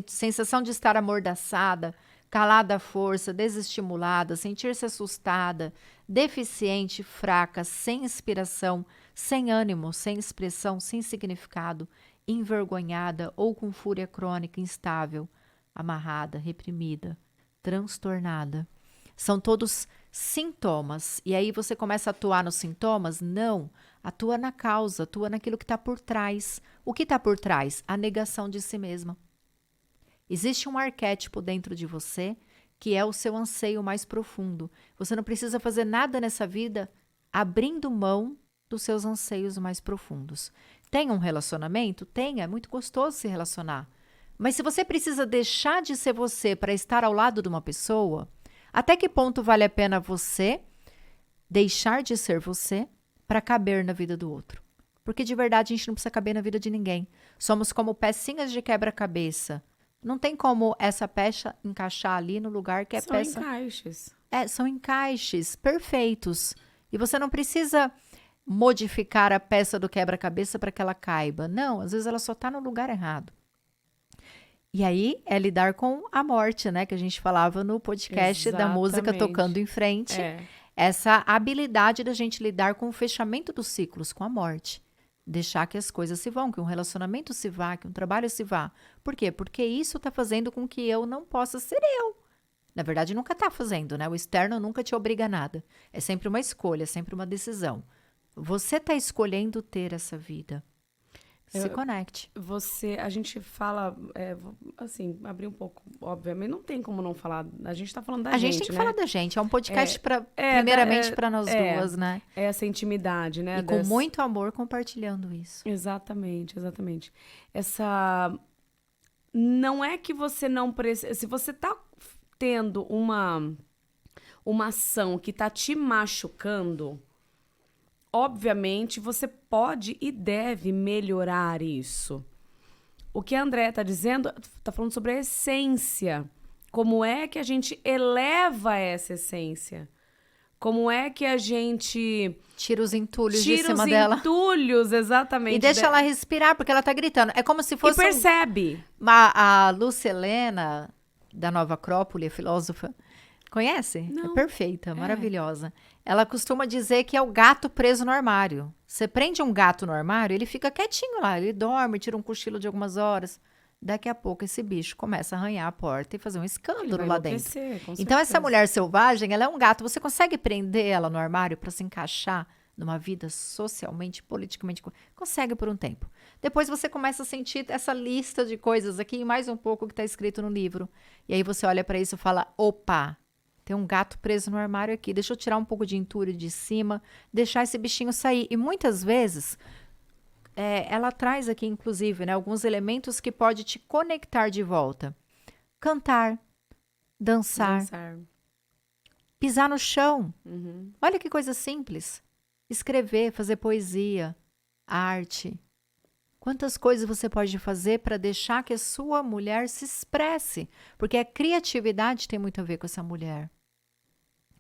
sensação de estar amordaçada, calada à força, desestimulada, sentir-se assustada, deficiente, fraca, sem inspiração, sem ânimo, sem expressão, sem significado, envergonhada ou com fúria crônica, instável, amarrada, reprimida, transtornada. São todos sintomas. E aí você começa a atuar nos sintomas? Não. Atua na causa, atua naquilo que está por trás. O que está por trás? A negação de si mesma. Existe um arquétipo dentro de você que é o seu anseio mais profundo. Você não precisa fazer nada nessa vida abrindo mão dos seus anseios mais profundos. Tem um relacionamento? Tem, é muito gostoso se relacionar. Mas se você precisa deixar de ser você para estar ao lado de uma pessoa, até que ponto vale a pena você deixar de ser você para caber na vida do outro? Porque de verdade a gente não precisa caber na vida de ninguém. Somos como pecinhas de quebra-cabeça. Não tem como essa peça encaixar ali no lugar que é peça. São encaixes. São encaixes perfeitos. E você não precisa modificar a peça do quebra-cabeça para que ela caiba. Não, às vezes ela só está no lugar errado. E aí é lidar com a morte, né? Que a gente falava no podcast da música Tocando em Frente. Essa habilidade da gente lidar com o fechamento dos ciclos, com a morte. Deixar que as coisas se vão, que um relacionamento se vá, que um trabalho se vá. Por quê? Porque isso está fazendo com que eu não possa ser eu. Na verdade, nunca está fazendo, né? O externo nunca te obriga a nada. É sempre uma escolha, é sempre uma decisão. Você está escolhendo ter essa vida. Se conecte. A gente fala, assim, abrir um pouco, obviamente, não tem como não falar, a gente tá falando da gente, A gente tem que né? falar da gente, é um podcast primeiramente para nós duas, né? É essa intimidade, né? E com muito amor compartilhando isso. Exatamente. Não é que você não precisa, se você tá tendo uma ação que tá te machucando, obviamente, você pode e deve melhorar isso. O que a Andréa está dizendo, está falando sobre a essência. Como é que a gente eleva essa essência? Como é que a gente... Tira os entulhos de cima dela. Tira os entulhos, exatamente. E deixa ela respirar, porque ela está gritando. É como se fosse... E percebe. A Lúcia Helena, da Nova Acrópole, a filósofa... Conhece? Não. É perfeita, maravilhosa. Ela costuma dizer que é o gato preso no armário. Você prende um gato no armário, ele fica quietinho lá, ele dorme, tira um cochilo de algumas horas. Daqui a pouco esse bicho começa a arranhar a porta e fazer um escândalo lá dentro. Então essa mulher selvagem, ela é um gato. Você consegue prender ela no armário para se encaixar numa vida socialmente, politicamente? Consegue por um tempo. Depois você começa a sentir essa lista de coisas aqui e mais um pouco que está escrito no livro. E aí você olha para isso e fala, opa, tem um gato preso no armário aqui, deixa eu tirar um pouco de entulho de cima, deixar esse bichinho sair. E muitas vezes, ela traz aqui, inclusive, né, alguns elementos que pode te conectar de volta. Cantar, dançar. Pisar no chão. Olha que coisa simples. Escrever, fazer poesia, arte. Quantas coisas você pode fazer para deixar que a sua mulher se expresse? Porque a criatividade tem muito a ver com essa mulher.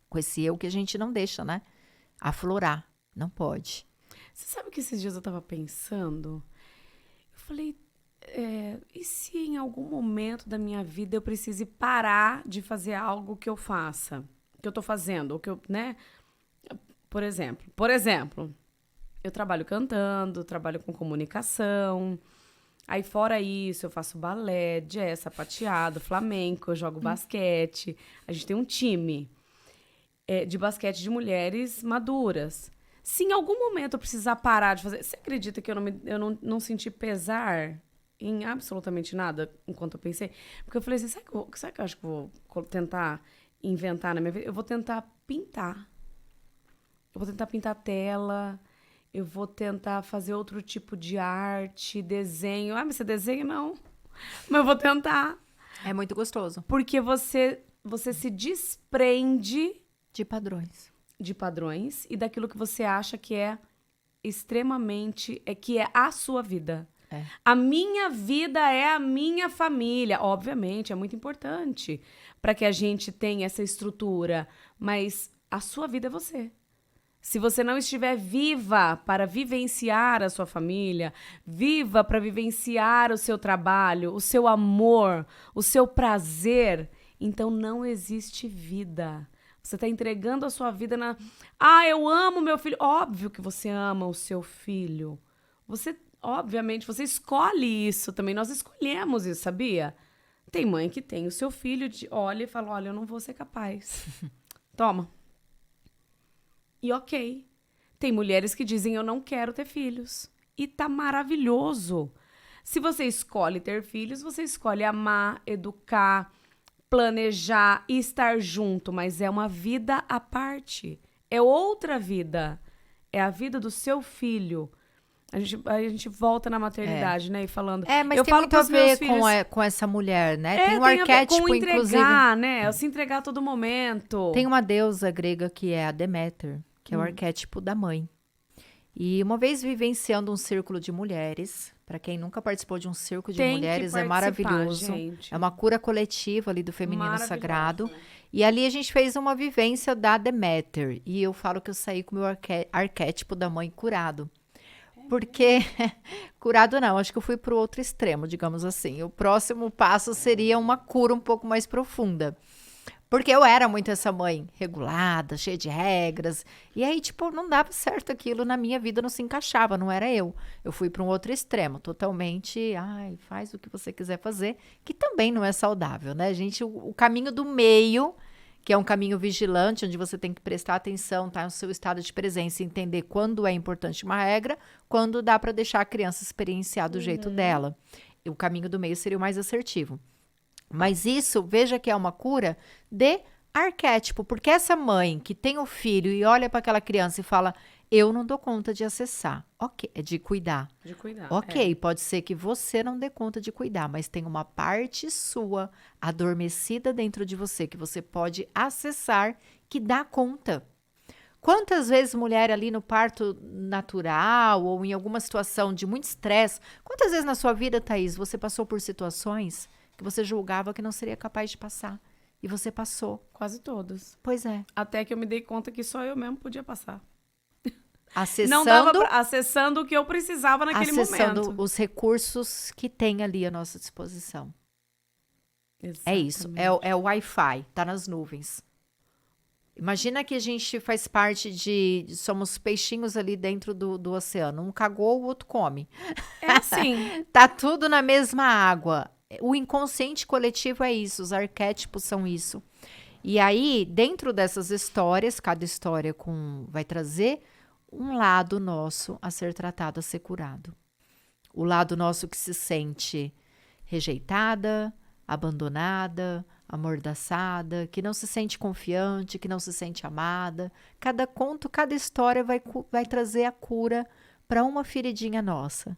Com esse eu que a gente não deixa, né? Aflorar. Não pode. Você sabe que esses dias eu tava pensando? Eu falei, e se em algum momento da minha vida eu precise parar de fazer algo que eu faça? Que eu tô fazendo, ou que eu, né? Por exemplo, eu trabalho cantando, trabalho com comunicação. Aí, fora isso, eu faço balé, jazz, sapateado, flamenco, eu jogo basquete. A gente tem um time de basquete de mulheres maduras. Se em algum momento eu precisar parar de fazer... Você acredita que eu não senti pesar em absolutamente nada enquanto eu pensei? Porque eu falei assim, sabe que eu acho que eu vou tentar inventar na minha vida? Eu vou tentar pintar. Eu vou tentar pintar tela... eu vou tentar fazer outro tipo de arte, desenho. Ah, mas você desenha? Não. Mas eu vou tentar. É muito gostoso. Porque você se desprende De padrões. de padrões e daquilo que você acha que é extremamente, que é a sua vida. É. A minha vida é a minha família. Obviamente, é muito importante para que a gente tenha essa estrutura, mas a sua vida é você. Se você não estiver viva para vivenciar a sua família, viva para vivenciar o seu trabalho, o seu amor, o seu prazer, então não existe vida. Você está entregando a sua vida na... Ah, eu amo meu filho. Óbvio que você ama o seu filho. Obviamente, você escolhe isso também. Nós escolhemos isso, sabia? Tem mãe que tem o seu filho, olha e fala, olha, eu não vou ser capaz. Toma. E ok. Tem mulheres que dizem, eu não quero ter filhos. E tá maravilhoso. Se você escolhe ter filhos, você escolhe amar, educar, planejar e estar junto. Mas é uma vida à parte. É outra vida. É a vida do seu filho. A gente volta na maternidade, né? E falando... Mas eu tem falo muito a pros meus ver filhos, com essa mulher, né? Tem um tem a ver arquétipo, com entregar, inclusive. né? Se entregar a todo momento. Tem uma deusa grega que é a Deméter, que é o arquétipo da mãe. E uma vez vivenciando um círculo de mulheres, para quem nunca participou de um círculo de Tem que mulheres, é participar, maravilhoso. gente. É uma cura coletiva ali do feminino Maravilhoso. sagrado. E ali a gente fez uma vivência da Deméter. E eu falo que eu saí com o meu arquétipo da mãe curado. Porque, curado não, acho que eu fui para o outro extremo, digamos assim. O próximo passo seria uma cura um pouco mais profunda. Porque eu era muito essa mãe regulada, cheia de regras. E aí, tipo, não dava certo aquilo na minha vida, não se encaixava, não era eu. Eu fui para um outro extremo, totalmente, faz o que você quiser fazer, que também não é saudável, né, gente? O caminho do meio, que é um caminho vigilante, onde você tem que prestar atenção, tá no seu estado de presença, entender quando é importante uma regra, quando dá para deixar a criança experienciar do jeito dela. E o caminho do meio seria o mais assertivo. Mas isso, veja que é uma cura de arquétipo, porque essa mãe que tem o filho e olha para aquela criança e fala, eu não dou conta de acessar, ok, é de cuidar. De cuidar. Ok, pode ser que você não dê conta de cuidar, mas tem uma parte sua adormecida dentro de você que você pode acessar, que dá conta. Quantas vezes mulher ali no parto natural ou em alguma situação de muito estresse, quantas vezes na sua vida, Thaís, você passou por situações que você julgava que não seria capaz de passar e você passou? Quase todos. Pois é. Até que eu me dei conta que só eu mesmo podia passar. Acessando, Não dava acessando o que eu precisava naquele momento. os recursos que tem ali à nossa disposição. Exatamente. É isso, é o Wi-Fi, tá nas nuvens. Imagina que a gente faz parte somos peixinhos ali dentro do oceano. Um cagou, o outro come. É assim. Tá tudo na mesma água. O inconsciente coletivo é isso, os arquétipos são isso. E aí, dentro dessas histórias, cada história vai trazer um lado nosso a ser tratado, a ser curado. O lado nosso que se sente rejeitada, abandonada, amordaçada, que não se sente confiante, que não se sente amada. Cada conto, cada história vai trazer a cura para uma feridinha nossa.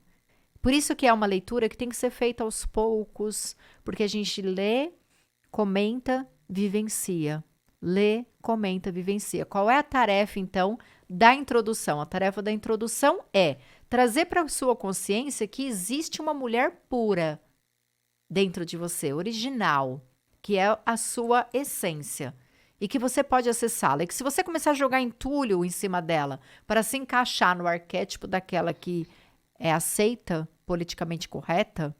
Por isso que é uma leitura que tem que ser feita aos poucos, porque a gente lê, comenta, vivencia. Lê, comenta, vivencia. Qual é a tarefa, então, da introdução? A tarefa da introdução é trazer para a sua consciência que existe uma mulher pura dentro de você, original, que é a sua essência, e que você pode acessá-la. E que se você começar a jogar entulho em cima dela para se encaixar no arquétipo daquela que é aceita, politicamente correta,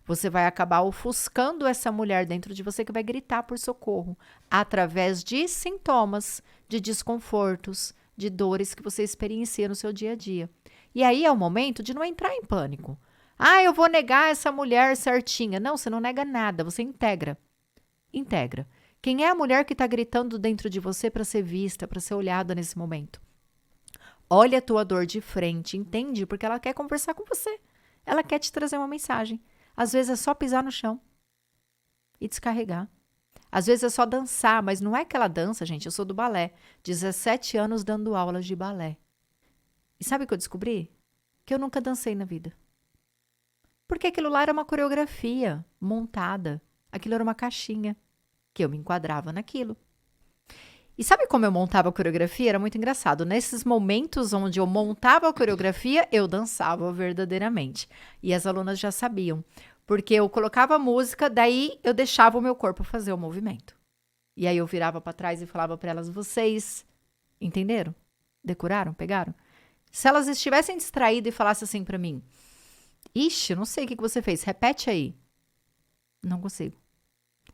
você vai acabar ofuscando essa mulher dentro de você que vai gritar por socorro, através de sintomas, de desconfortos, de dores que você experiencia no seu dia a dia. E aí é o momento de não entrar em pânico. Eu vou negar essa mulher certinha. Não, você não nega nada, você integra. Integra. Quem é a mulher que está gritando dentro de você para ser vista, para ser olhada nesse momento? Olha a tua dor de frente, entende? Porque ela quer conversar com você. Ela quer te trazer uma mensagem. Às vezes é só pisar no chão e descarregar. Às vezes é só dançar, mas não é aquela dança, gente. Eu sou do balé. 17 anos dando aulas de balé. E sabe o que eu descobri? Que eu nunca dancei na vida. Porque aquilo lá era uma coreografia montada. Aquilo era uma caixinha. Que eu me enquadrava naquilo. E sabe como eu montava a coreografia? Era muito engraçado. Nesses momentos onde eu montava a coreografia, eu dançava verdadeiramente. E as alunas já sabiam. Porque eu colocava a música, daí eu deixava o meu corpo fazer o movimento. E aí eu virava para trás e falava para elas, vocês entenderam? Decoraram? Pegaram? Se elas estivessem distraídas e falassem assim para mim, ixi, eu não sei o que você fez, repete aí. Não consigo.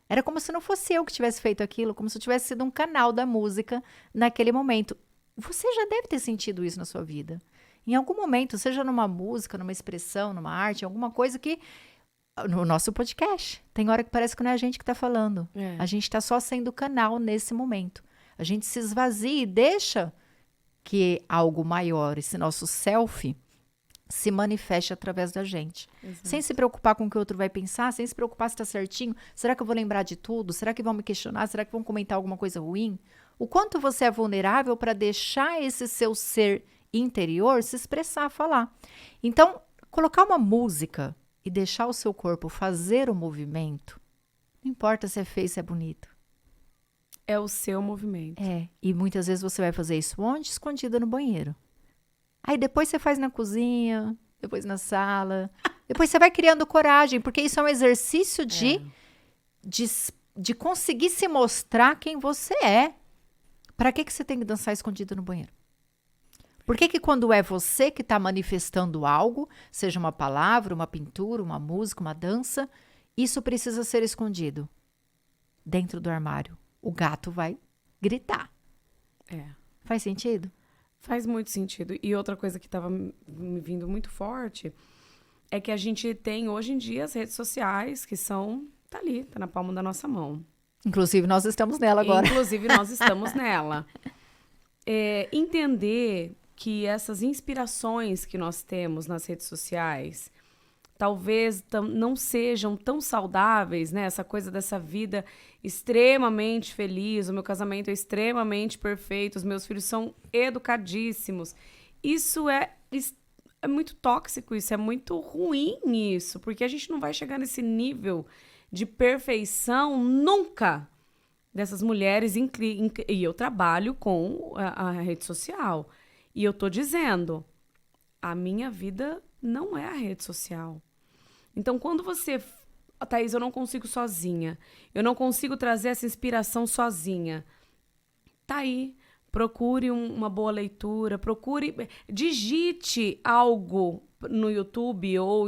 Era como se não fosse eu que tivesse feito aquilo, como se eu tivesse sido um canal da música naquele momento. Você já deve ter sentido isso na sua vida. Em algum momento, seja numa música, numa expressão, numa arte, alguma coisa que... No nosso podcast. Tem hora que parece que não é a gente que está falando. A gente está só sendo canal nesse momento. A gente se esvazia e deixa que algo maior, esse nosso self, se manifeste através da gente. Exato. Sem se preocupar com o que o outro vai pensar, sem se preocupar se está certinho. Será que eu vou lembrar de tudo? Será que vão me questionar? Será que vão comentar alguma coisa ruim? O quanto você é vulnerável para deixar esse seu ser interior se expressar, falar. Então, colocar uma música e deixar o seu corpo fazer o movimento, não importa se é feio, se é bonito. É o seu movimento. E muitas vezes você vai fazer isso onde? Escondida no banheiro. Aí depois você faz na cozinha, depois na sala. Depois você vai criando coragem, porque isso é um exercício de conseguir se mostrar quem você é. Para que você tem que dançar escondido no banheiro? Por que quando é você que está manifestando algo, seja uma palavra, uma pintura, uma música, uma dança, isso precisa ser escondido dentro do armário? O gato vai gritar. Faz sentido? Faz muito sentido. E outra coisa que estava me vindo muito forte é que a gente tem hoje em dia as redes sociais que tá ali, tá na palma da nossa mão. Inclusive nós estamos nela agora. Inclusive nós estamos nela. Entender que essas inspirações que nós temos nas redes sociais talvez não sejam tão saudáveis, né? Essa coisa dessa vida extremamente feliz, o meu casamento é extremamente perfeito, os meus filhos são educadíssimos. Isso é muito tóxico, isso é muito ruim isso, porque a gente não vai chegar nesse nível de perfeição nunca dessas mulheres. E eu trabalho com a rede social. E eu tô dizendo, a minha vida não é a rede social. Então, quando você... Thaís, eu não consigo sozinha. Eu não consigo trazer essa inspiração sozinha. Tá aí. Procure uma boa leitura. Digite algo no YouTube ou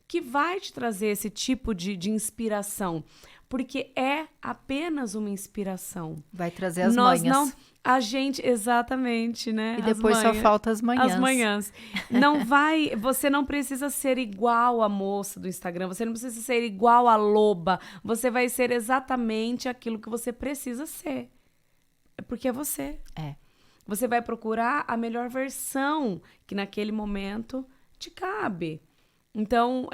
que vai te trazer esse tipo de inspiração. Porque é apenas uma inspiração. Vai trazer as manhas. A gente, exatamente, né? E depois só falta as manhãs. As manhãs. Você não precisa ser igual a moça do Instagram, você não precisa ser igual a loba. Você vai ser exatamente aquilo que você precisa ser. Porque é você. Você vai procurar a melhor versão que naquele momento te cabe. Então,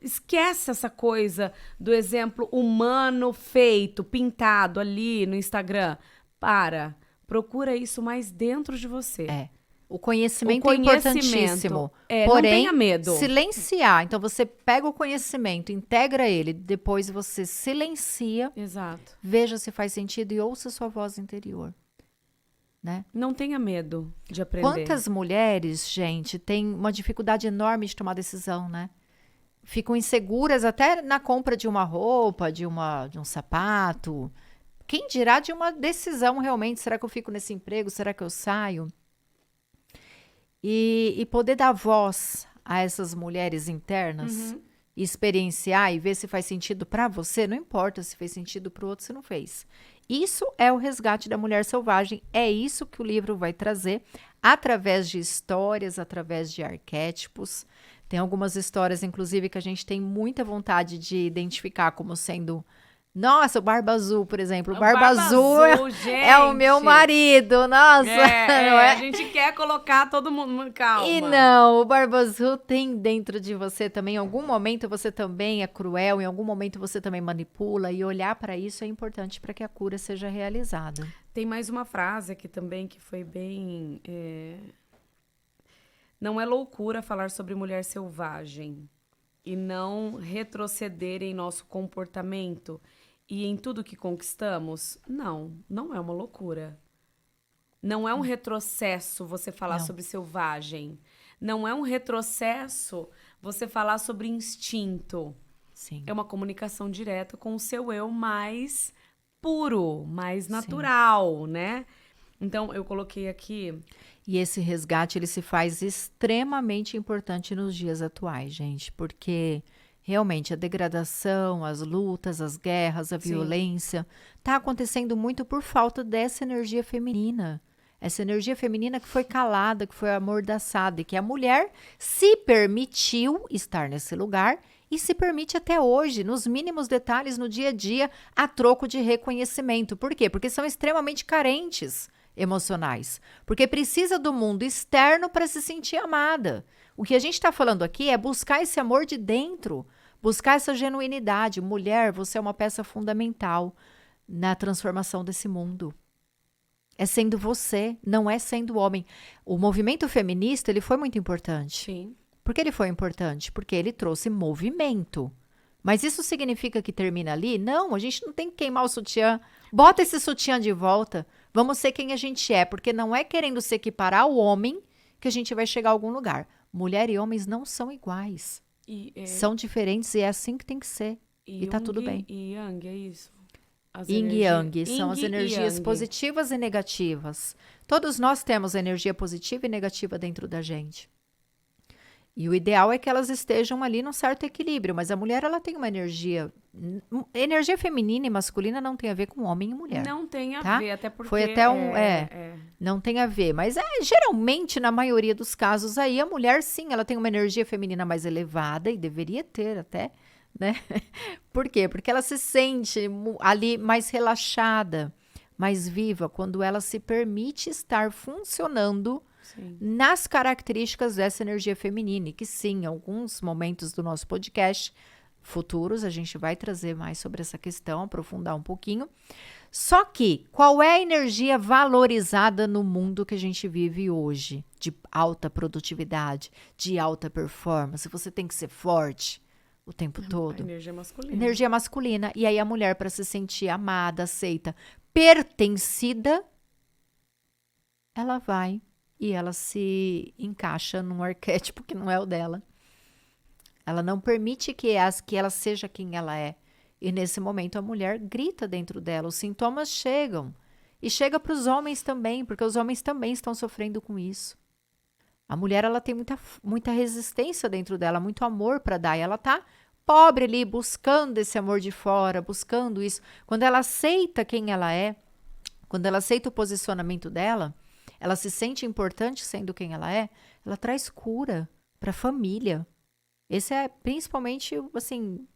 esquece essa coisa do exemplo humano feito, pintado ali no Instagram. Procura isso mais dentro de você. O conhecimento é importantíssimo. Porém, não tenha medo. Silenciar. Então, você pega o conhecimento, integra ele, depois você silencia. Exato. Veja se faz sentido e ouça sua voz interior. Né? Não tenha medo de aprender. Quantas mulheres, gente, têm uma dificuldade enorme de tomar decisão, né? Ficam inseguras até na compra de uma roupa, de um sapato. Quem dirá de uma decisão realmente? Será que eu fico nesse emprego? Será que eu saio? E poder dar voz a essas mulheres internas, e experienciar e ver se faz sentido para você, não importa se fez sentido para o outro, se não fez. Isso é o resgate da mulher selvagem, é isso que o livro vai trazer, através de histórias, através de arquétipos. Tem algumas histórias, inclusive, que a gente tem muita vontade de identificar como sendo... Nossa, o Barba Azul, por exemplo. O Barba Azul é o meu marido, nossa. A gente quer colocar todo mundo... Calma. E não, o Barba Azul tem dentro de você também. Em algum momento você também é cruel, em algum momento você também manipula. E olhar para isso é importante para que a cura seja realizada. Tem mais uma frase aqui também que foi bem Não é loucura falar sobre mulher selvagem e não retroceder em nosso comportamento e em tudo que conquistamos? Não, não é uma loucura. Não é um retrocesso você falar Não. sobre selvagem. Não é um retrocesso você falar sobre instinto. Sim. É uma comunicação direta com o seu eu mais puro, mais natural, né? Então, eu coloquei aqui... E esse resgate, ele se faz extremamente importante nos dias atuais, gente, porque realmente a degradação, as lutas, as guerras, a violência, está acontecendo muito por falta dessa energia feminina. Essa energia feminina que foi calada, que foi amordaçada, e que a mulher se permitiu estar nesse lugar e se permite até hoje, nos mínimos detalhes, no dia a dia, a troco de reconhecimento. Por quê? Porque são extremamente carentes emocionais, porque precisa do mundo externo para se sentir amada. O que a gente está falando aqui é buscar esse amor de dentro, buscar essa genuinidade. Mulher, você é uma peça fundamental na transformação desse mundo. É sendo você, não é sendo homem. O movimento feminista, ele foi muito importante. Sim. Por que ele foi importante? Porque ele trouxe movimento. Mas isso significa que termina ali? Não, a gente não tem que queimar o sutiã. Bota esse sutiã de volta. Vamos ser quem a gente é, porque não é querendo se equiparar ao homem que a gente vai chegar a algum lugar. Mulher e homens não são iguais. São diferentes e é assim que tem que ser. E tá tudo bem. E Yang, é isso? Yin e Yang são as energias positivas e negativas. Todos nós temos energia positiva e negativa dentro da gente. E o ideal é que elas estejam ali num certo equilíbrio, mas a mulher, ela tem uma energia... Energia feminina e masculina não tem a ver com homem e mulher. Não tem a tá? ver, até porque... Foi até não tem a ver, mas geralmente, na maioria dos casos aí, a mulher, sim, ela tem uma energia feminina mais elevada e deveria ter até, né? Por quê? Porque ela se sente ali mais relaxada, mais viva, quando ela se permite estar funcionando nas características dessa energia feminina, e que sim, em alguns momentos do nosso podcast futuros, a gente vai trazer mais sobre essa questão, aprofundar um pouquinho. Só que, qual é a energia valorizada no mundo que a gente vive hoje? De alta produtividade, de alta performance, você tem que ser forte o tempo todo. A energia masculina. Energia masculina. E aí a mulher, para se sentir amada, aceita, pertencida, ela vai e ela se encaixa num arquétipo que não é o dela. Ela não permite que ela seja quem ela é. E nesse momento a mulher grita dentro dela, os sintomas chegam. E chega para os homens também, porque os homens também estão sofrendo com isso. A mulher, ela tem muita resistência dentro dela, muito amor para dar. E ela tá pobre ali, buscando esse amor de fora, buscando isso. Quando ela aceita quem ela é, quando ela aceita o posicionamento dela, ela se sente importante sendo quem ela é, ela traz cura para a família. Esse é principalmente, assim,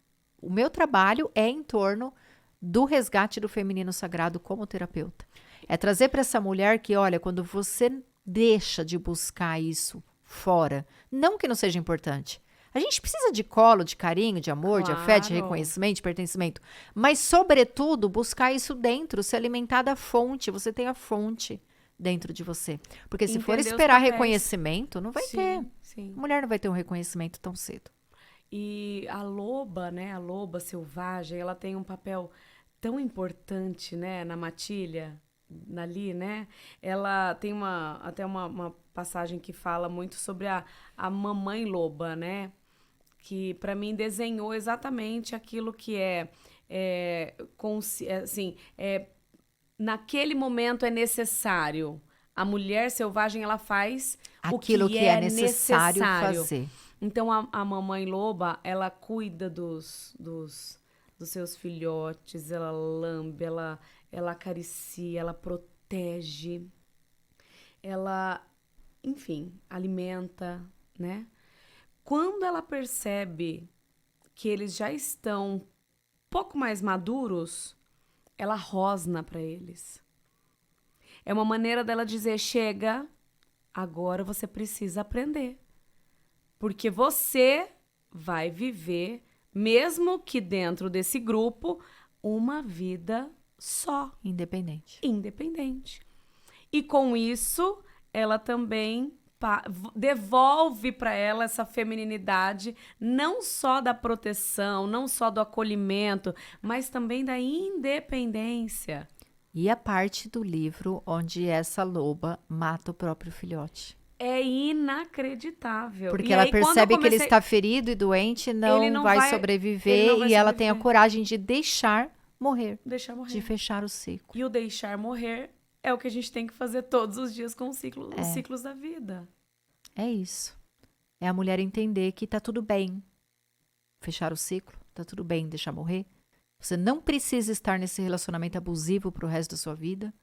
o meu trabalho é em torno do resgate do feminino sagrado como terapeuta. É trazer para essa mulher que, olha, quando você deixa de buscar isso fora, não que não seja importante. A gente precisa de colo, de carinho, de amor, de afeto, de reconhecimento, de pertencimento. Mas, sobretudo, buscar isso dentro, se alimentar da fonte. Você tem a fonte dentro de você. Porque se for esperar reconhecimento, não vai ter. Sim. A mulher não vai ter um reconhecimento tão cedo. E a loba, né? A loba selvagem, ela tem um papel tão importante, né? Na matilha, ali, né? Ela tem até uma passagem que fala muito sobre a mamãe loba, né? Que para mim desenhou exatamente aquilo que naquele momento é necessário. A mulher selvagem, ela faz aquilo que é necessário fazer. Então, a mamãe loba, ela cuida dos seus filhotes, ela lambe, ela acaricia, ela protege, ela, enfim, alimenta, né? Quando ela percebe que eles já estão um pouco mais maduros, ela rosna para eles. É uma maneira dela dizer, chega, agora você precisa aprender. Porque você vai viver, mesmo que dentro desse grupo, uma vida só. Independente. Independente. E com isso, ela também devolve para ela essa femininidade, não só da proteção, não só do acolhimento, mas também da independência. E a parte do livro onde essa loba mata o próprio filhote. É inacreditável. Porque E ela aí, percebe que ele está ferido e doente, não vai sobreviver, e ela tem a coragem de deixar morrer. De fechar o ciclo. E o deixar morrer é o que a gente tem que fazer todos os dias com os ciclos da vida. É isso. É a mulher entender que tá tudo bem fechar o ciclo, tá tudo bem deixar morrer. Você não precisa estar nesse relacionamento abusivo pro resto da sua vida.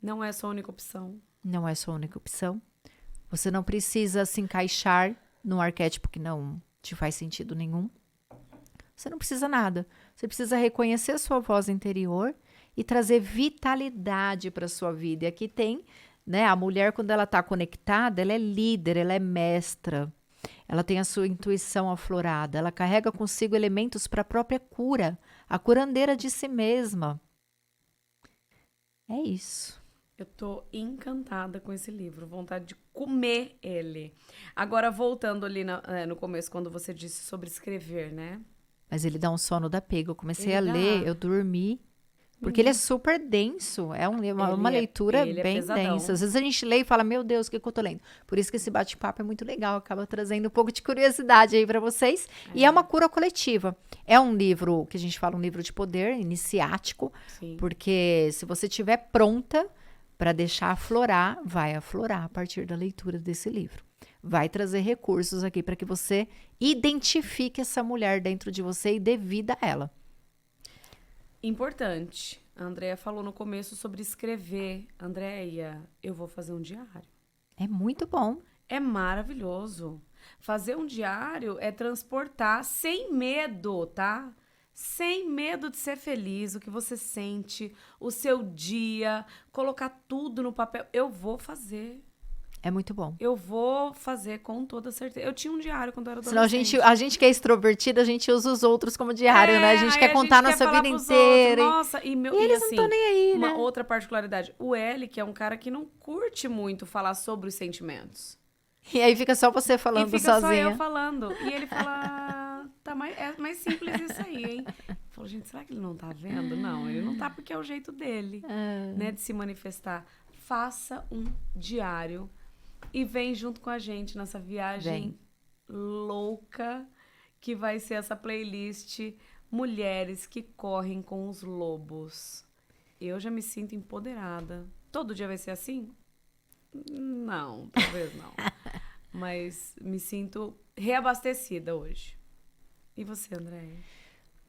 Não é sua única opção. Não é sua única opção. Você não precisa se encaixar num arquétipo que não te faz sentido nenhum. Você não precisa nada. Você precisa reconhecer a sua voz interior e trazer vitalidade para a sua vida. E aqui tem, né, a mulher, quando ela está conectada, ela é líder, ela é mestra. Ela tem a sua intuição aflorada. Ela carrega consigo elementos para a própria cura. A curandeira de si mesma. É isso. Eu tô encantada com esse livro. Vontade de comer ele. Agora, voltando ali no começo, quando você disse sobre escrever, né? Mas ele dá um sono da pega. Eu comecei a ler, eu dormi. Porque ele é super denso. É uma leitura bem densa. Às vezes a gente lê e fala, meu Deus, o que eu tô lendo? Por isso que esse bate-papo é muito legal. Acaba trazendo um pouco de curiosidade aí para vocês. E é uma cura coletiva. É um livro, que a gente fala, um livro de poder, iniciático. Sim. Porque se você estiver pronta para deixar aflorar, vai aflorar a partir da leitura desse livro. Vai trazer recursos aqui para que você identifique essa mulher dentro de você e dê vida a ela. Importante. A Andréia falou no começo sobre escrever. Andréia, eu vou fazer um diário. É muito bom. É maravilhoso. Fazer um diário é transportar sem medo, tá? Sem medo de ser feliz, o que você sente, o seu dia, colocar tudo no papel. Eu vou fazer. É muito bom. Eu vou fazer com toda certeza. Eu tinha um diário quando eu era adolescente. Senão a gente que é extrovertida, a gente usa os outros como diário, né? A gente quer contar nossa vida inteira. Nossa, e eles não estão nem aí, né? Uma outra particularidade. O L, que é um cara que não curte muito falar sobre os sentimentos. E aí fica só você falando sozinha. E fica só eu falando. E ele fala, é mais simples isso aí, hein? Eu falo, gente, será que ele não tá vendo? Não, ele não tá porque é o jeito dele, né? De se manifestar. Faça um diário. E vem junto com a gente nessa viagem louca que vai ser essa playlist Mulheres que Correm com os Lobos. Eu já me sinto empoderada. Todo dia vai ser assim? Não, talvez não. Mas me sinto reabastecida hoje. E você, Andréia?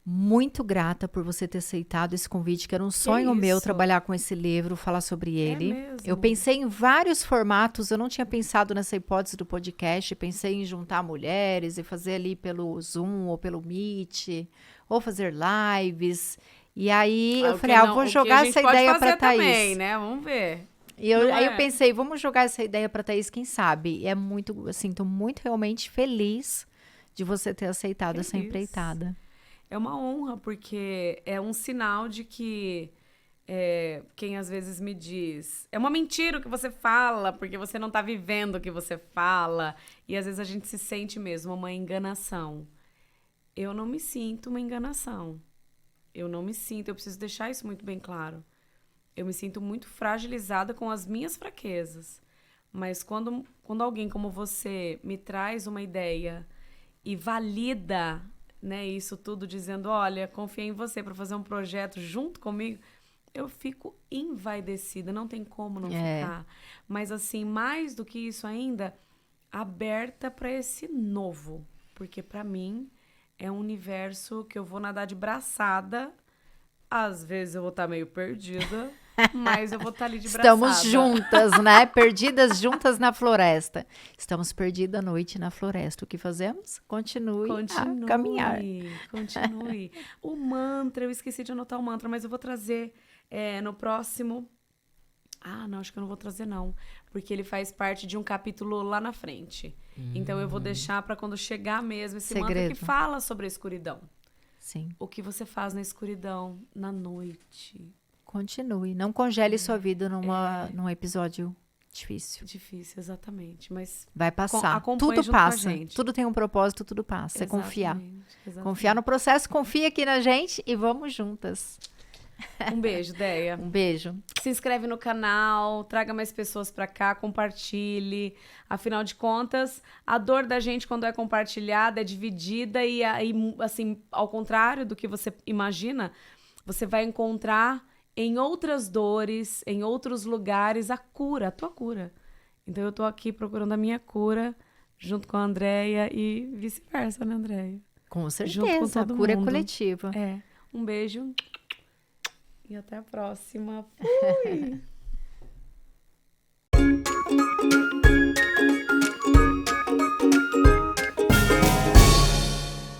Muito grata por você ter aceitado esse convite, que era um sonho meu trabalhar com esse livro, falar sobre ele. Mesmo? Eu pensei em vários formatos, eu não tinha pensado nessa hipótese do podcast, pensei em juntar mulheres e fazer ali pelo Zoom ou pelo Meet, ou fazer lives. E aí eu falei, vou jogar essa ideia para Thaís. Também, né? Vamos ver. Aí eu pensei, vamos jogar essa ideia para Thaís, quem sabe? E é muito, assim, tô muito realmente feliz de você ter aceitado essa empreitada. É uma honra, porque é um sinal de que quem às vezes me diz, é uma mentira o que você fala, porque você não tá vivendo o que você fala. E às vezes a gente se sente mesmo uma enganação. Eu não me sinto uma enganação. Eu não me sinto, eu preciso deixar isso muito bem claro. Eu me sinto muito fragilizada com as minhas fraquezas. Mas quando alguém como você me traz uma ideia e valida, né, isso tudo, dizendo, olha, confiei em você para fazer um projeto junto comigo, eu fico envaidecida, não tem como não ficar. Mas assim, mais do que isso ainda, aberta para esse novo, porque para mim é um universo que eu vou nadar de braçada. Às vezes eu vou estar meio perdida, mas eu vou estar ali de braçada. Estamos juntas, né? Perdidas juntas na floresta. Estamos perdidas à noite na floresta. O que fazemos? Continue a caminhar. Continue. O mantra, eu esqueci de anotar o mantra, mas eu vou trazer no próximo. Ah, não, acho que eu não vou trazer não, porque ele faz parte de um capítulo lá na frente. Então eu vou deixar para quando chegar mesmo esse mantra que fala sobre a escuridão. Sim. O que você faz na escuridão, na noite? Continue. Não congele sua vida num episódio Difícil. Difícil, exatamente. Mas vai passar. acompanhe Tudo junto com a passa. gente. Tudo tem um propósito, tudo passa. É confiar. Exatamente. Confiar no processo, confia aqui na gente e vamos juntas. Um beijo, Deia. Um beijo. Se inscreve no canal, traga mais pessoas pra cá, compartilhe. Afinal de contas, a dor da gente quando é compartilhada é dividida e assim, ao contrário do que você imagina, você vai encontrar em outras dores, em outros lugares, a cura, a tua cura. Então eu tô aqui procurando a minha cura junto com a Andreia e vice-versa, né, Andreia? Com certeza, Junto com todo a cura mundo. é coletiva. Um beijo e até a próxima. Fui!